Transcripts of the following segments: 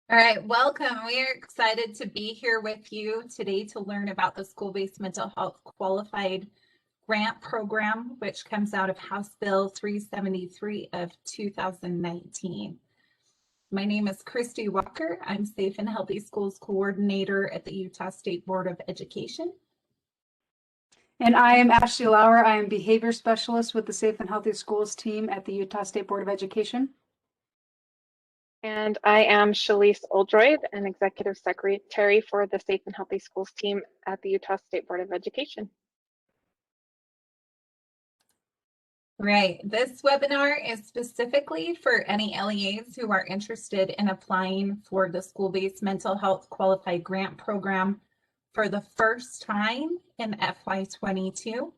All right, welcome. We are excited to be here with you today to learn about the School-Based Mental Health Qualified Grant Program, which comes out of House Bill 373 of 2019. My name is Christy Walker. I'm Safe and Healthy Schools Coordinator at the Utah State Board of Education. And I am Ashley Lauer. I am Behavior Specialist with the Safe and Healthy Schools team at the Utah State Board of Education. And I am Shalise Oldroyd, an Executive Secretary for the Safe and Healthy Schools team at the Utah State Board of Education. Right. This webinar is specifically for any LEAs who are interested in applying for the School-Based Mental Health Qualified Grant Program for the first time in FY22.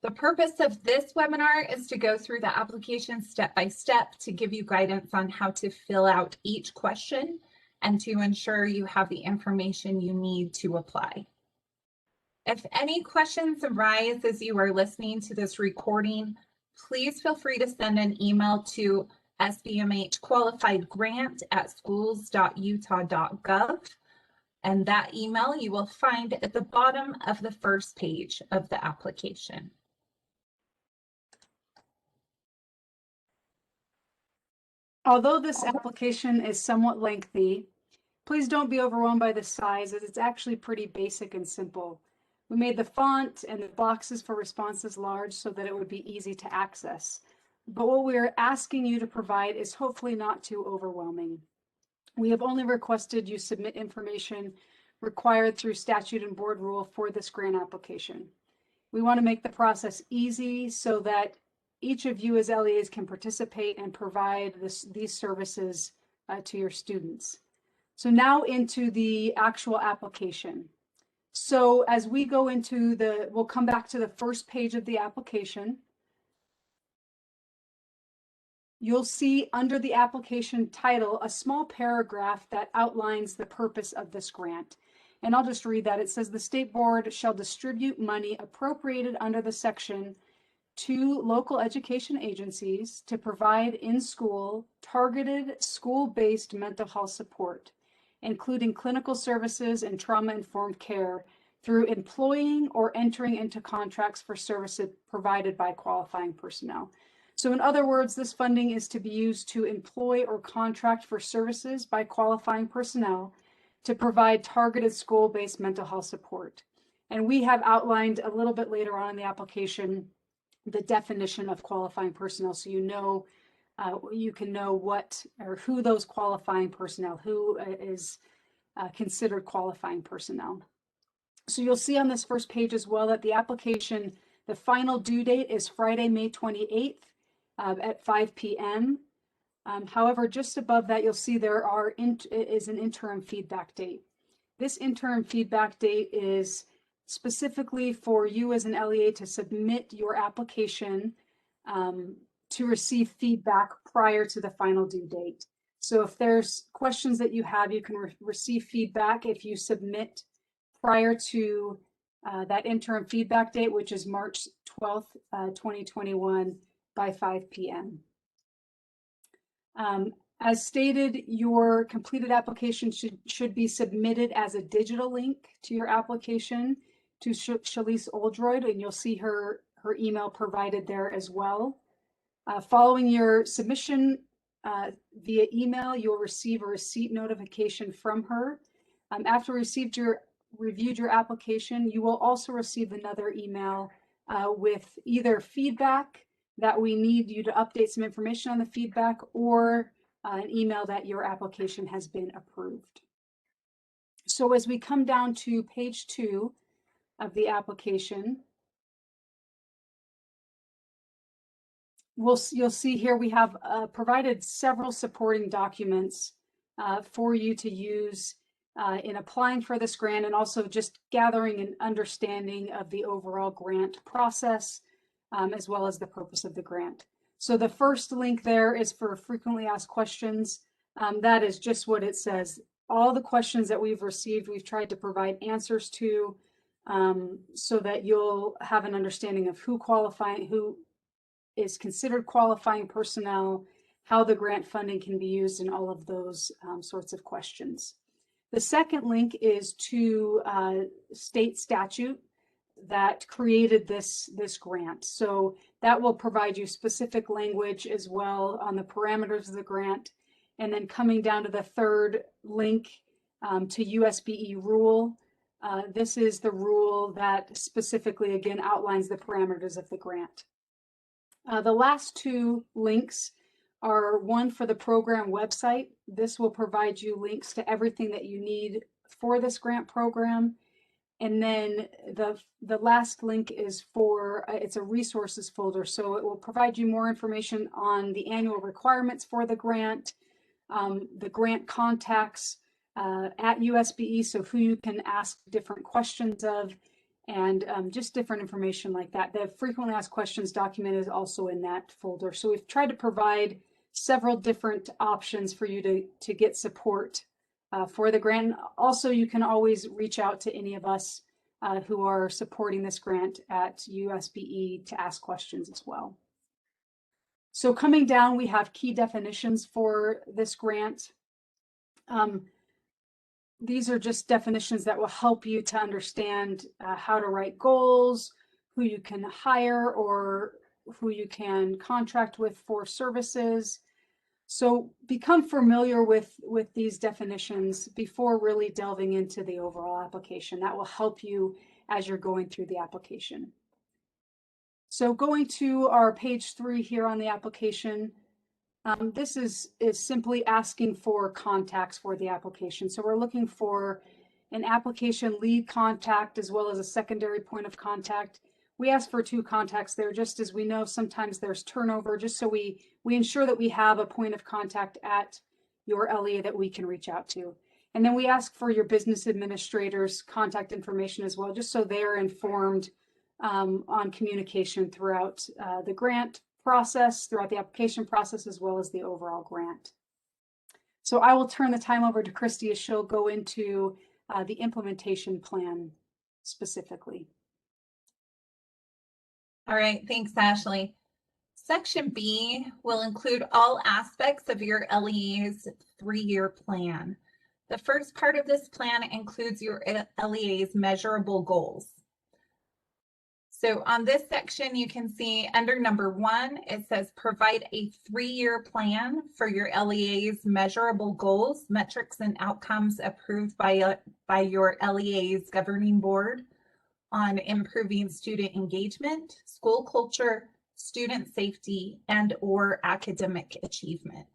The purpose of this webinar is to go through the application step by step to give you guidance on how to fill out each question and to ensure you have the information you need to apply. If any questions arise as you are listening to this recording, please feel free to send an email to sbmhqualifiedgrant@schools.utah.gov. And that email you will find at the bottom of the first page of the application. Although this application is somewhat lengthy, please don't be overwhelmed by the size, as it's actually pretty basic and simple. We made the font and the boxes for responses large so that it would be easy to access. But what we're asking you to provide is hopefully not too overwhelming. We have only requested you submit information required through statute and board rule for this grant application. We want to make the process easy so that each of you as LEAs can participate and provide these services to your students. So now into the actual application. So as we go into we'll come back to the first page of the application. You'll see under the application title a small paragraph that outlines the purpose of this grant. And I'll just read that. It says the State Board shall distribute money appropriated under the section to local education agencies to provide in-school targeted school-based mental health support, including clinical services and trauma-informed care through employing or entering into contracts for services provided by qualifying personnel. So in other words, this funding is to be used to employ or contract for services by qualifying personnel to provide targeted school-based mental health support. And we have outlined a little bit later on in the application the definition of qualifying personnel, so you can know what or who those qualifying personnel, who is considered qualifying personnel. So you'll see on this first page as well that the application, the final due date is Friday, May 28th at 5 p.m. However, just above that, you'll see there is an interim feedback date. This interim feedback date is specifically for you as an LEA to submit your application to receive feedback prior to the final due date. So if there's questions that you have, you can receive feedback if you submit prior to that interim feedback date, which is March 12th, 2021 by 5 p.m. As stated, your completed application should be submitted as a digital link to your application to Shalise Oldroyd, and you'll see her email provided there as well. Following your submission via email, you'll receive a receipt notification from her. After reviewed your application, you will also receive another email with either feedback that we need you to update some information on the feedback, or an email that your application has been approved. So as we come down to page 2 of the application, you'll see here we have provided several supporting documents for you to use in applying for this grant, and also just gathering an understanding of the overall grant process, as well as the purpose of the grant. So the first link there is for frequently asked questions. That is just what it says. All the questions that we've received, we've tried to provide answers to, so that you'll have an understanding of who is considered qualifying personnel, how the grant funding can be used, and all of those sorts of questions. The second link is to state statute that created this grant. So that will provide you specific language as well on the parameters of the grant. And then coming down to the third link to USBE rule. This is the rule that specifically, again, outlines the parameters of the grant. The last two links are one for the program website. This will provide you links to everything that you need for this grant program. And then the last link is for, it's a resources folder. So it will provide you more information on the annual requirements for the grant contacts at USBE, so who you can ask different questions of, and just different information like that. The frequently asked questions document is also in that folder. So we've tried to provide several different options for you to get support for the grant. Also, you can always reach out to any of us who are supporting this grant at USBE to ask questions as well. So coming down, we have key definitions for this grant. These are just definitions that will help you to understand how to write goals, who you can hire or who you can contract with for services. So become familiar with these definitions before really delving into the overall application. That will help you as you're going through the application. So going to our page 3 here on the application, this is simply asking for contacts for the application. So we're looking for an application lead contact as well as a secondary point of contact. We ask for 2 contacts there, just as we know sometimes there's turnover, just so we ensure that we have a point of contact at your LEA that we can reach out to. And then we ask for your business administrator's contact information as well, just so they're informed on communication throughout the grant process, throughout the application process, as well as the overall grant. So I will turn the time over to Christy as she'll go into the implementation plan specifically. All right, thanks, Ashley. Section B will include all aspects of your LEA's 3-year plan. The first part of this plan includes your LEA's measurable goals. So on this section, you can see under number 1, it says provide a 3-year plan for your LEA's measurable goals, metrics, and outcomes approved by your LEA's governing board on improving student engagement, school culture, student safety, and/or academic achievement.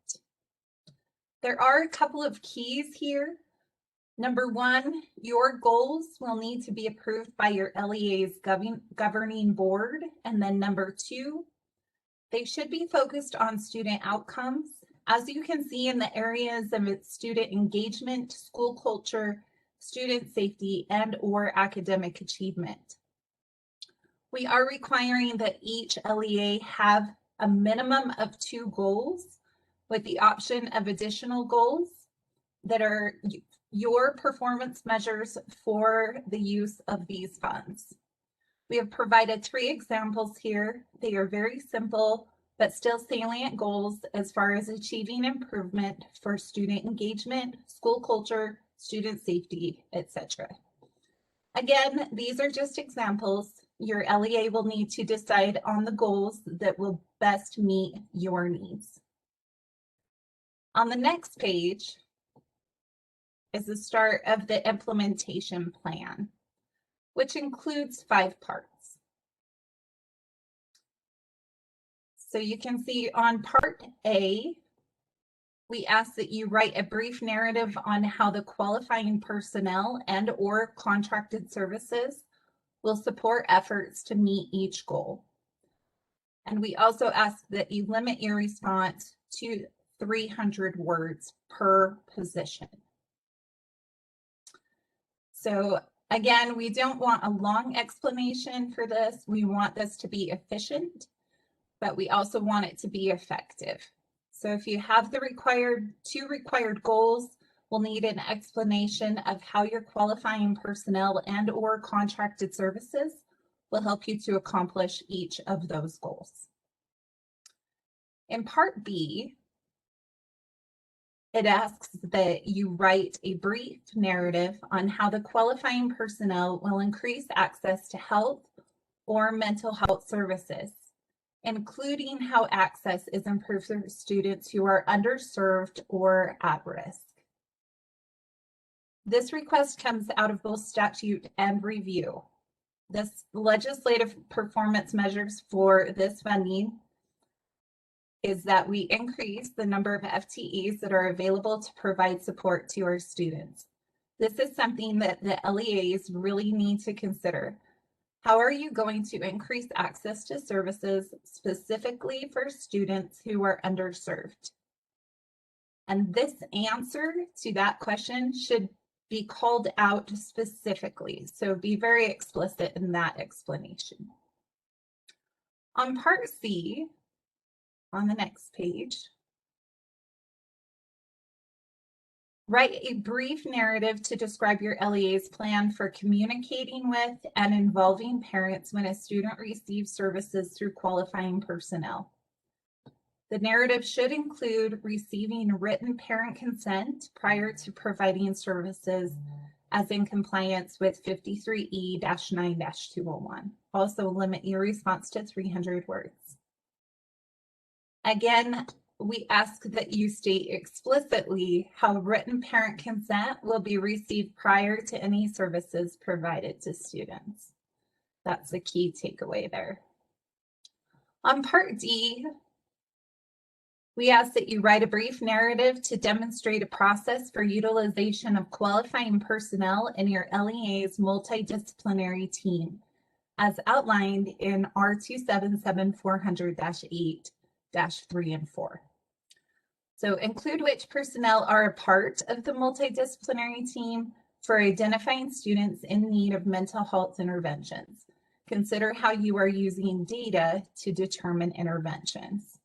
There are a couple of keys here. Number 1, your goals will need to be approved by your LEA's governing board. And then number 2, they should be focused on student outcomes. As you can see in the areas of its student engagement, school culture, student safety, and/or academic achievement. We are requiring that each LEA have a minimum of 2 goals with the option of additional goals that are your performance measures for the use of these funds. We have provided 3 examples here. They are very simple, but still salient goals as far as achieving improvement for student engagement, school culture, student safety, etc. Again, these are just examples. Your LEA will need to decide on the goals that will best meet your needs. On the next page is the start of the implementation plan, which includes 5 parts. So you can see on part A, we ask that you write a brief narrative on how the qualifying personnel and/or contracted services will support efforts to meet each goal. And we also ask that you limit your response to 300 words per position. So again, we don't want a long explanation for this. We want this to be efficient, but we also want it to be effective. So if you have the 2 required goals, we'll need an explanation of how your qualifying personnel and/or contracted services will help you to accomplish each of those goals. In part B, It asks that you write a brief narrative on how the qualifying personnel will increase access to health or mental health services, including how access is improved for students who are underserved or at risk. This request comes out of both statute and review. This legislative performance measures for this funding is that we increase the number of FTEs that are available to provide support to our students. This is something that the LEAs really need to consider. How are you going to increase access to services specifically for students who are underserved? And this answer to that question should be called out specifically. So be very explicit in that explanation. On part C, on the next page, write a brief narrative to describe your LEA's plan for communicating with and involving parents when a student receives services through qualifying personnel. The narrative should include receiving written parent consent prior to providing services as in compliance with 53E-9-201. Also limit your response to 300 words. Again, we ask that you state explicitly how written parent consent will be received prior to any services provided to students. That's the key takeaway there. On part D, we ask that you write a brief narrative to demonstrate a process for utilization of qualifying personnel in your LEA's multidisciplinary team, as outlined in R277-400-8-3 and 4. So include which personnel are a part of the multidisciplinary team for identifying students in need of mental health interventions. Consider how you are using data to determine interventions.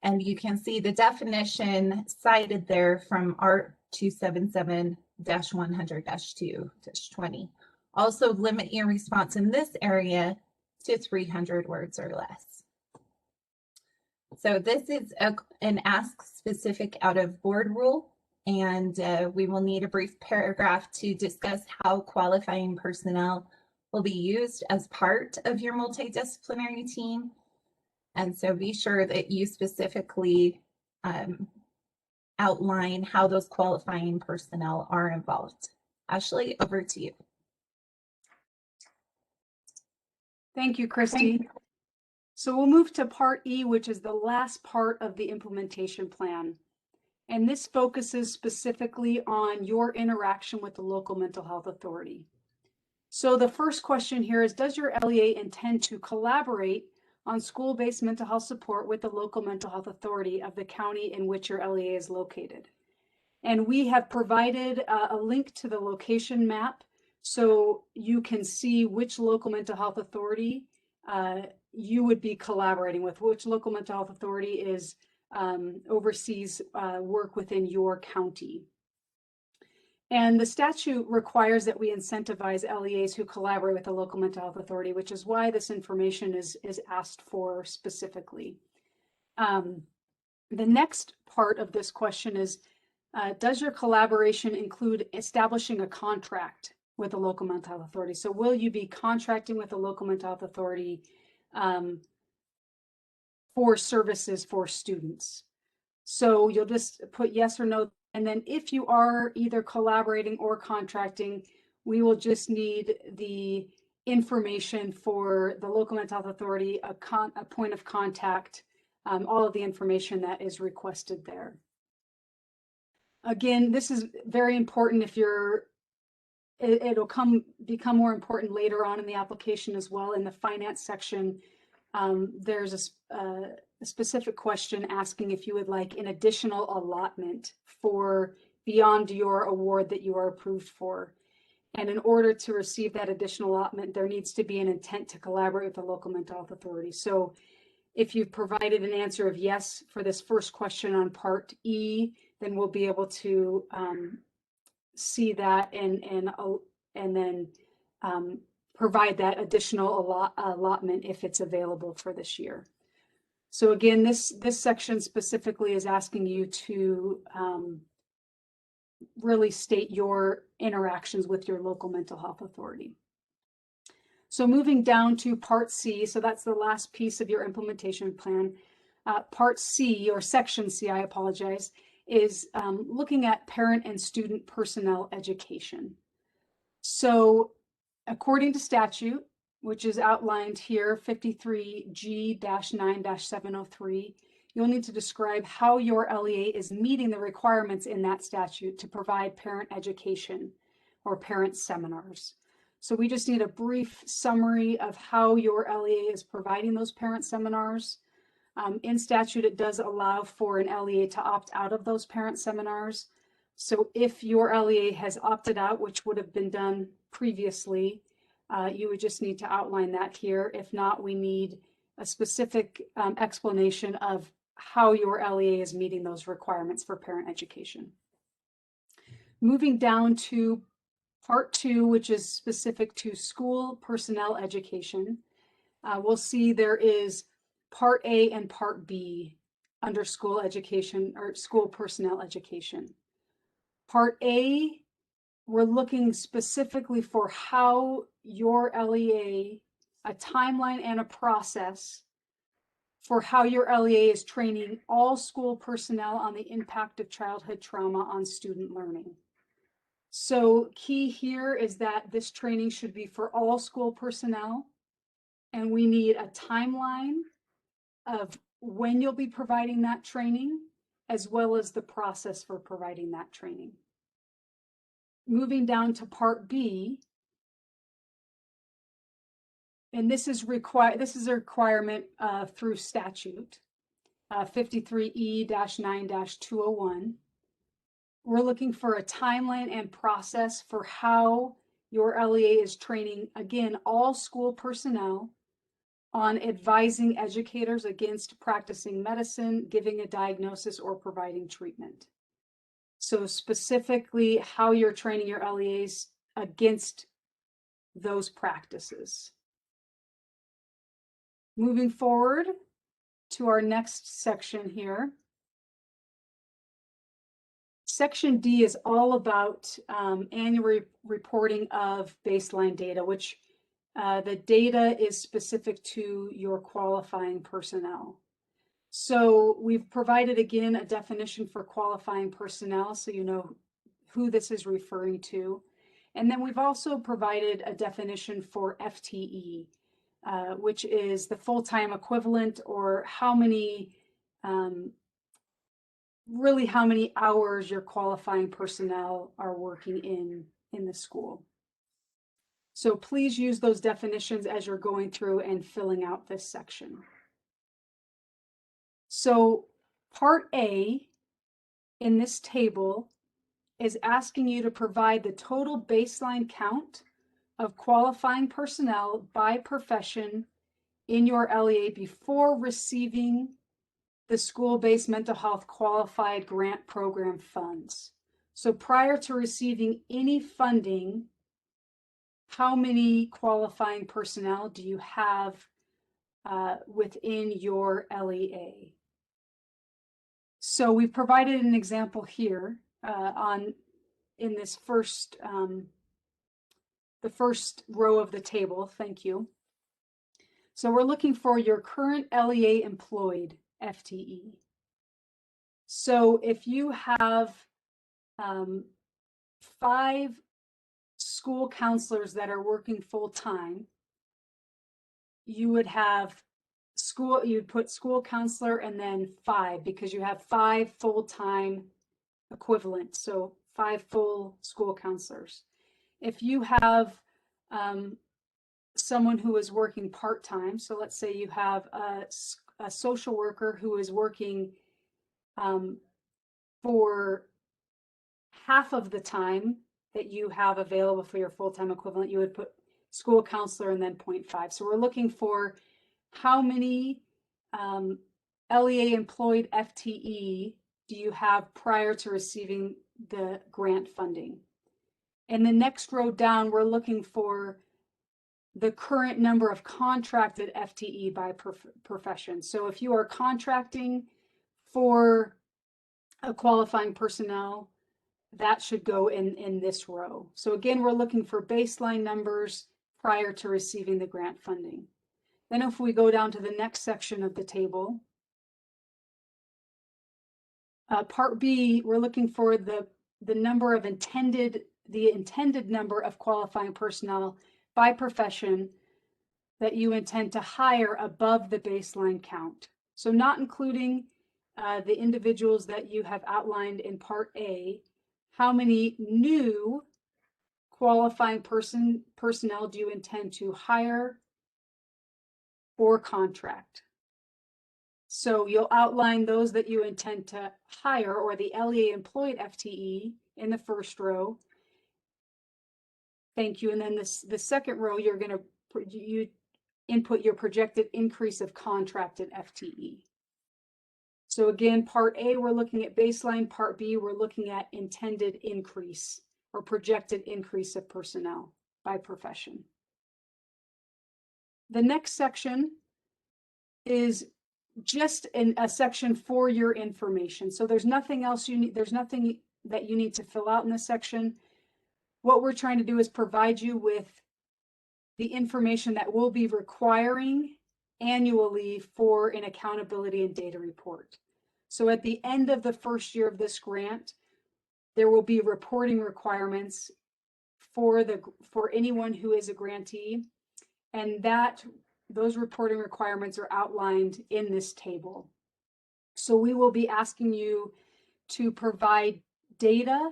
And you can see the definition cited there from R277-100-2-20. Also limit your response in this area to 300 words or less. So this is an ask specific out of board rule, and we will need a brief paragraph to discuss how qualifying personnel will be used as part of your multidisciplinary team. And so be sure that you specifically outline how those qualifying personnel are involved. Ashley, over to you. Thank you, Christy. So we'll move to part E, which is the last part of the implementation plan. And this focuses specifically on your interaction with the local mental health authority. So the first question here is, does your LEA intend to collaborate on school-based mental health support with the local mental health authority of the county in which your LEA is located? And we have provided a link to the location map so you can see which local mental health authority you would be collaborating with, which local mental health authority is oversees work within your county. And the statute requires that we incentivize LEAs who collaborate with the local mental health authority, which is why this information is asked for specifically. The next part of this question is, does your collaboration include establishing a contract with the local mental health authority? So will you be contracting with the local mental health authority for services for students? So you'll just put yes or no. And then if you are either collaborating or contracting, we will just need the information for the local mental health authority, a point of contact, all of the information that is requested there. Again, this is very important if you're, it'll become more important later on in the application as well. In the finance section, there's a specific question asking if you would like an additional allotment for beyond your award that you are approved for. And in order to receive that additional allotment, there needs to be an intent to collaborate with the local mental health authority. So if you've provided an answer of yes for this first question on part E, then we'll be able to see that and then provide that additional allotment if it's available for this year. So again, this section specifically is asking you to really state your interactions with your local mental health authority. So moving down to Part C, so that's the last piece of your implementation plan. Part C, or Section C, I apologize, is looking at parent and student personnel education. So according to statute, which is outlined here, 53G-9-703, you'll need to describe how your LEA is meeting the requirements in that statute to provide parent education or parent seminars. So we just need a brief summary of how your LEA is providing those parent seminars. In statute, it does allow for an LEA to opt out of those parent seminars. So if your LEA has opted out, which would have been done previously, you would just need to outline that here. If not, we need a specific explanation of how your LEA is meeting those requirements for parent education. Moving down to Part 2, which is specific to school personnel education, we'll see there is Part A and Part B under school education or school personnel education. Part A, we're looking specifically for how your LEA, a timeline and a process for how your LEA is training all school personnel on the impact of childhood trauma on student learning. So key here is that this training should be for all school personnel, and we need a timeline of when you'll be providing that training, as well as the process for providing that training. Moving down to Part B, and this is a requirement through statute, 53E-9-201. We're looking for a timeline and process for how your LEA is training, again, all school personnel on advising educators against practicing medicine, giving a diagnosis, or providing treatment. So specifically how you're training your LEAs against those practices. Moving forward to our next section here. Section D is all about annual reporting of baseline data, which the data is specific to your qualifying personnel. So we've provided, again, a definition for qualifying personnel, so you know who this is referring to. And then we've also provided a definition for FTE, which is the full-time equivalent, or how many really how many hours your qualifying personnel are working in the school. So please use those definitions as you're going through and filling out this section. So Part A in this table is asking you to provide the total baseline count of qualifying personnel by profession in your LEA before receiving the school-based mental health qualified grant program funds. So prior to receiving any funding, how many qualifying personnel do you have within your LEA? So we've provided an example here in this first, the first row of the table. Thank you. So we're looking for your current LEA employed FTE. So if you have 5 school counselors that are working full-time, you would have you'd put school counselor and then 5, because you have 5 full-time equivalent, so 5 full school counselors. If you have someone who is working part-time, so let's say you have a social worker who is working for half of the time that you have available for your full-time equivalent, you would put school counselor and then 0.5. So we're looking for how many LEA employed FTE do you have prior to receiving the grant funding. And the next row down, we're looking for the current number of contracted FTE by profession. So if you are contracting for a qualifying personnel, that should go in this row. So again, we're looking for baseline numbers prior to receiving the grant funding. Then if we go down to the next section of the table, Part B, we're looking for the number of intended number of qualifying personnel by profession that you intend to hire above the baseline count. So not including the individuals that you have outlined in Part A, how many new qualifying personnel do you intend to hire or contract? So you'll outline those that you intend to hire, or the LEA employed FTE, in the first row. Thank you. And then the second row, you're going to input your projected increase of contracted FTE. So again, Part A, we're looking at baseline. Part B, we're looking at intended increase or projected increase of personnel by profession. The next section is just a section for your information. So there's nothing else you need. There's nothing that you need to fill out in this section. What we're trying to do is provide you with the information that we'll be requiring annually for an accountability and data report. So at the end of the first year of this grant, there will be reporting requirements for anyone who is a grantee, and those reporting requirements are outlined in this table. So we will be asking you to provide data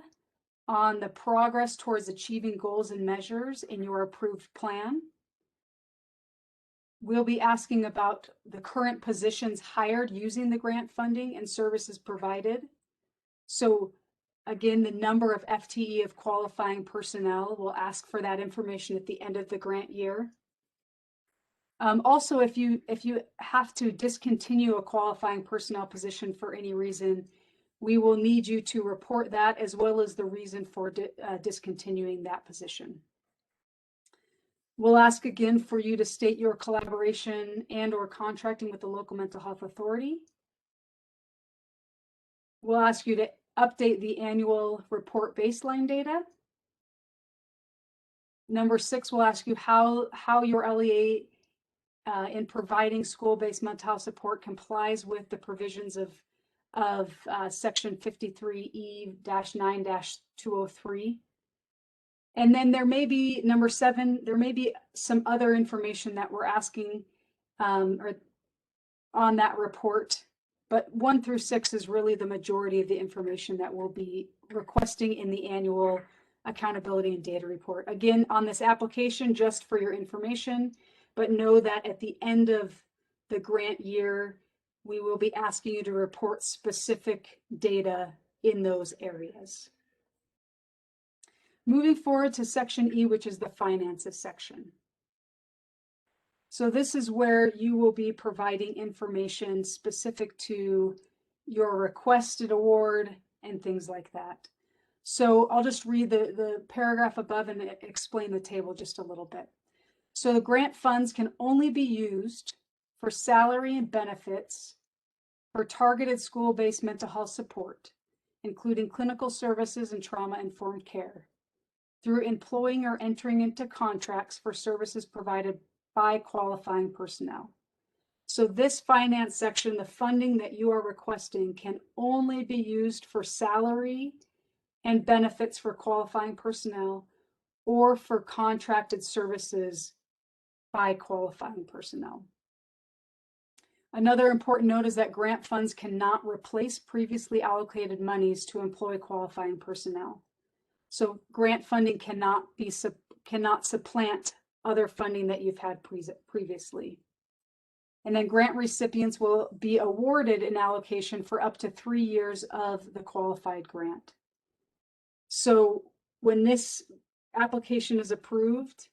on the progress towards achieving goals and measures in your approved plan. We'll be asking about the current positions hired using the grant funding and services provided. So again, the number of FTE of qualifying personnel, we'll ask for that information at the end of the grant year. Also, if you have to discontinue a qualifying personnel position for any reason, we will need you to report that, as well as the reason for discontinuing that position. We'll ask again for you to state your collaboration and or contracting with the local mental health authority. We'll ask you to update the annual report baseline data. Number 6, we'll ask you how your LEA in providing school-based mental health support complies with the provisions of section 53E-9-203. And then there may be, number 7, there may be some other information that we're asking or on that report, but 1 through 6 is really the majority of the information that we'll be requesting in the annual accountability and data report. Again, on this application, just for your information, but know that at the end of the grant year, we will be asking you to report specific data in those areas. Moving forward to section E, which is the finances section. So this is where you will be providing information specific to your requested award and things like that. So I'll just read the paragraph above and explain the table just a little bit. So the grant funds can only be used for salary and benefits for targeted school-based mental health support, including clinical services and trauma-informed care, through employing or entering into contracts for services provided by qualifying personnel. So this finance section, the funding that you are requesting, can only be used for salary and benefits for qualifying personnel or for contracted services by qualifying personnel. Another important note is that grant funds cannot replace previously allocated monies to employ qualifying personnel. So grant funding cannot supplant other funding that you've had previously. And then grant recipients will be awarded an allocation for up to 3 years of the qualified grant. So when this application is approved,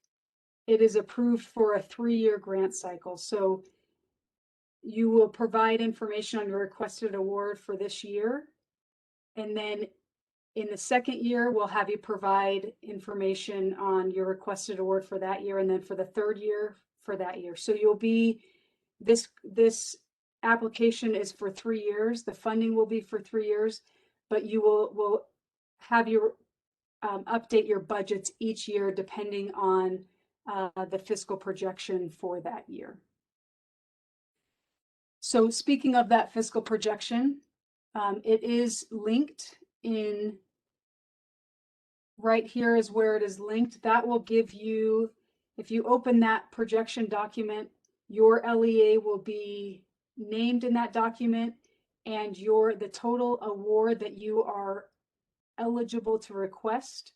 it is approved for a 3-year grant cycle. So you will provide information on your requested award for this year. And then In the second year, we'll have you provide information on your requested award for that year, and then for the third year for that year. So you'll be, this application is for 3 years. The funding will be for 3 years, but you will have your update your budgets each year depending on the fiscal projection for that year. So speaking of that fiscal projection, it is linked in, right here is where it is linked. That will give you, if you open that projection document, your LEA will be named in that document, and the total award that you are eligible to request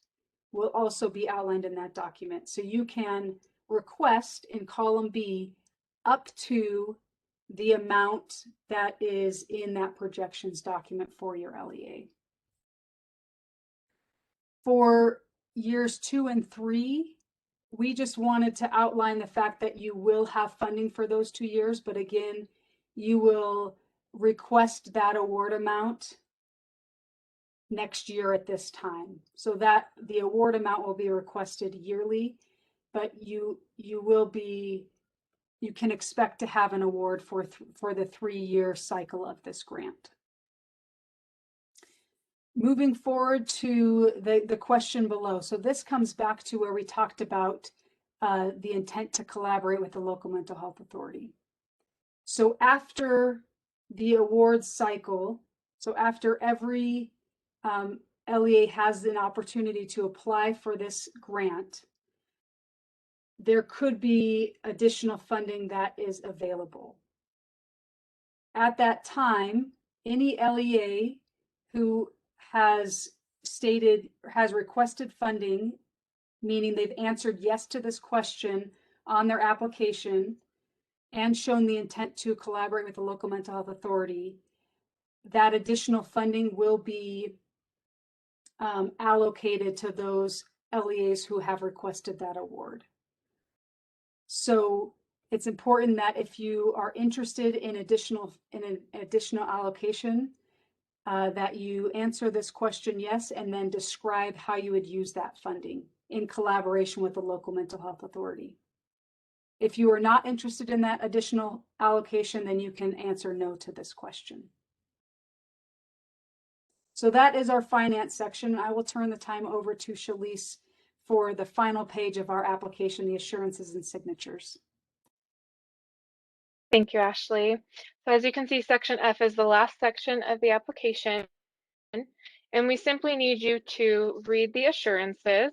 will also be outlined in that document. So you can request in column B up to the amount that is in that projections document for your LEA. For years 2 and 3, we just wanted to outline the fact that you will have funding for those 2 years, but again, you will request that award amount next year at this time. So that the award amount will be requested yearly, but you can expect to have an award for the 3-year cycle of this grant. Moving forward to the question below. So this comes back to where we talked about the intent to collaborate with the local mental health authority. So after the award cycle, so after every LEA has an opportunity to apply for this grant, there could be additional funding that is available. At that time, any LEA who has requested funding, meaning they've answered yes to this question on their application and shown the intent to collaborate with the local mental health authority, that additional funding will be allocated to those LEAs who have requested that award. So it's important that if you are interested in an additional allocation, that you answer this question yes, and then describe how you would use that funding in collaboration with the local mental health authority. If you are not interested in that additional allocation, then you can answer no to this question. So that is our finance section. I will turn the time over to Shalise for the final page of our application, the assurances and signatures. Thank you, Ashley. So as you can see, section F is the last section of the application, and we simply need you to read the assurances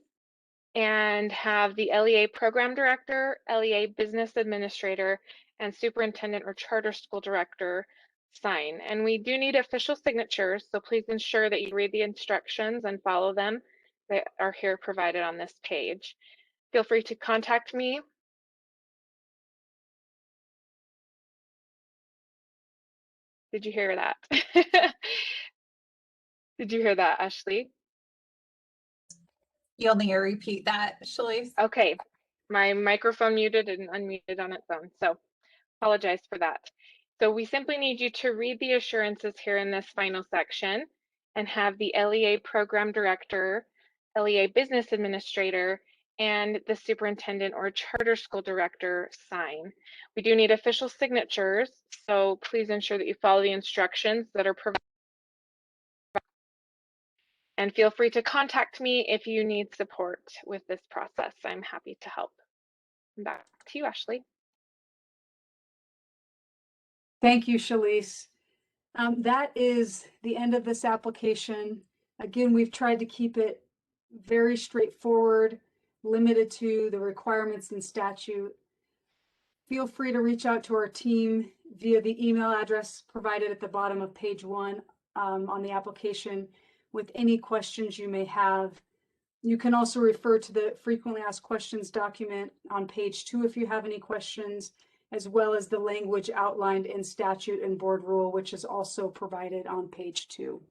and have the LEA program director, LEA business administrator, and superintendent or charter school director sign. And we do need official signatures, so please ensure that you read the instructions and follow them that are here provided on this page. Feel free to contact me. Did you hear that? Did you hear that, Ashley? You'll need to repeat that, Shalise. Okay, my microphone muted and unmuted on its own, so apologize for that. So we simply need you to read the assurances here in this final section and have the LEA program director, LEA business administrator, and the superintendent or charter school director sign. We do need official signatures, so please ensure that you follow the instructions that are provided. And feel free to contact me if you need support with this process. I'm happy to help. Back to you, Ashley. Thank you, Shalise. That is the end of this application. Again, we've tried to keep it very straightforward, limited to the requirements in statute. Feel free to reach out to our team via the email address provided at the bottom of page 1 on the application with any questions you may have. You can also refer to the frequently asked questions document on page 2 if you have any questions, as well as the language outlined in statute and board rule, which is also provided on page 2.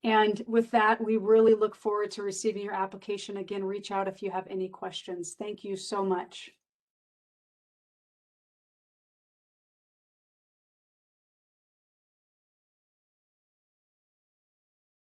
And with that, we really look forward to receiving your application. Again, reach out if you have any questions. Thank you so much.